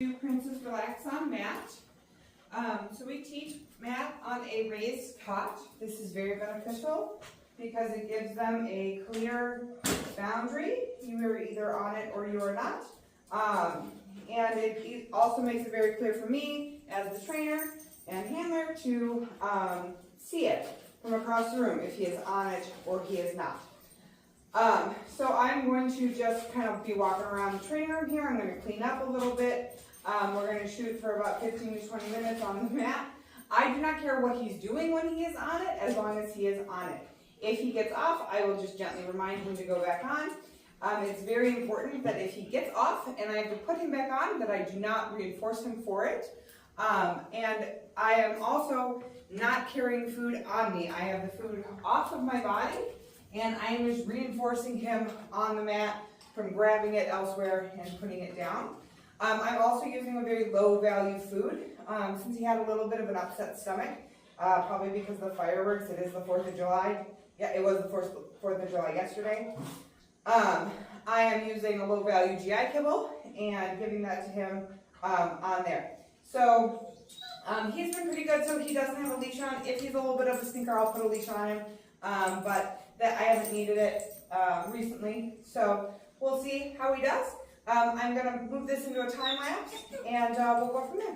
Do Princess Relax on mat. So we teach mat on a raised cot. This is very beneficial because it gives them a clear boundary. You are either on it or you are not. And it also makes it very clear for me as the trainer and handler to see it from across the room if he is on it or he is not. So I'm going to just kind of be walking around the training room here. I'm going to clean up a little bit. We're going to shoot for about 15 to 20 minutes on the mat. I do not care what he's doing when he is on it, as long as he is on it. If he gets off, I will just gently remind him to go back on. It's very important that if he gets off and I have to put him back on, that I do not reinforce him for it. And I am also not carrying food on me. I have the food off of my body, and I am just reinforcing him on the mat from grabbing it elsewhere and putting it down. I'm also using a very low value food since he had a little bit of an upset stomach, probably because of the fireworks. It is the 4th of July. Yeah, it was the 4th of July yesterday. I am using a low value GI kibble and giving that to him on there. So he's been pretty good, so he doesn't have a leash on. If he's a little bit of a stinker, I'll put a leash on him, but that I haven't needed it recently. So we'll see how he does. I'm going to move this into a time lapse, and we'll go from there.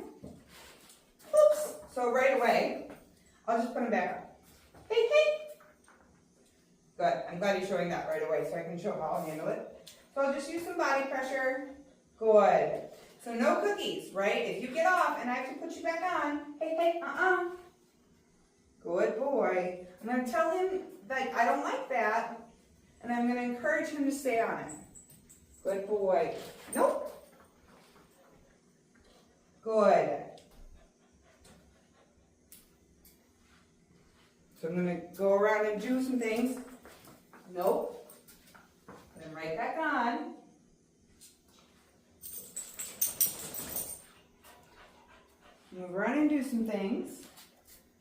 Oops. So right away, I'll just put him back on. Hey, hey. Good. I'm glad he's showing that right away, so I can show how I'll handle it. So I'll just use some body pressure. Good. So no cookies, right? If you get off and I have to put you back on, hey, hey, Good boy. I'm going to tell him that I don't like that, and I'm going to encourage him to stay on it. Good boy. Nope. Good. So I'm going to go around and do some things. Nope. Put him right back on. Move around and do some things.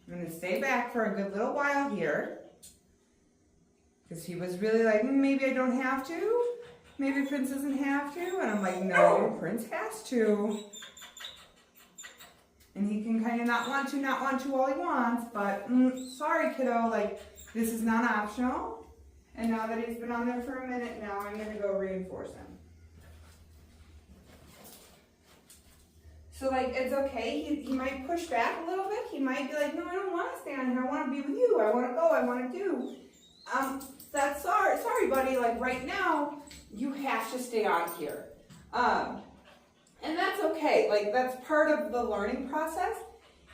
I'm going to stay back for a good little while here. Because he was really like, maybe I don't have to. Maybe Prince doesn't have to. And I'm like, no, Prince has to. And he can kind of not want to all he wants. But sorry, kiddo, like this is not optional. And now that he's been on there for a minute, now I'm going to go reinforce him. So like, it's okay. He might push back a little bit. He might be like, no, I don't want to stay on here. I want to be with you. I want to go. I want to do. That's sorry, buddy. Like right now, you have to stay on here. And that's okay. Like that's part of the learning process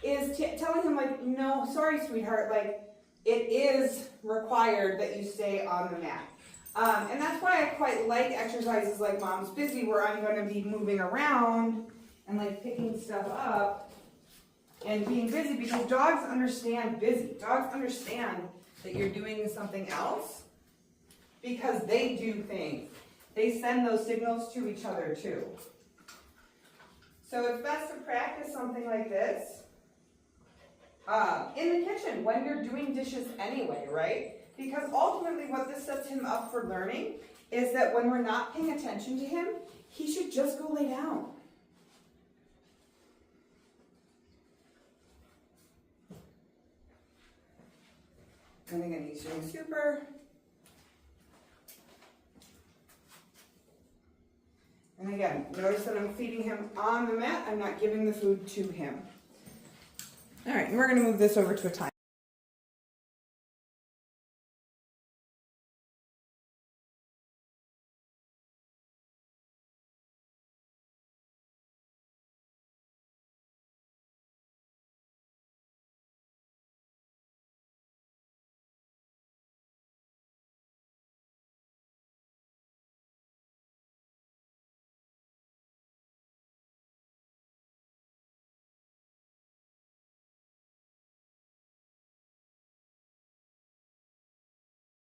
is telling him like, no, sorry, sweetheart. Like it is required that you stay on the mat. And that's why I quite like exercises like Mom's Busy, where I'm going to be moving around and like picking stuff up and being busy, because dogs understand busy. Dogs understand that you're doing something else because they do things. They send those signals to each other too. So it's best to practice something like this in the kitchen when you're doing dishes anyway, right? Because ultimately what this sets him up for learning is that when we're not paying attention to him, he should just go lay down. And again, he's doing super. And again, notice that I'm feeding him on the mat. I'm not giving the food to him. All right, and we're going to move this over to a time.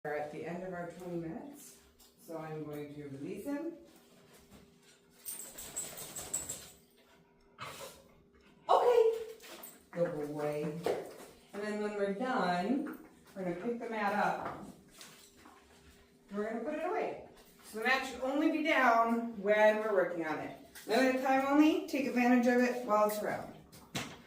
We're at the end of our 20 minutes, so I'm going to release him. Okay, good boy. And then when we're done, we're going to pick the mat up. And we're going to put it away. So the mat should only be down when we're working on it. Limited time only, take advantage of it while it's around.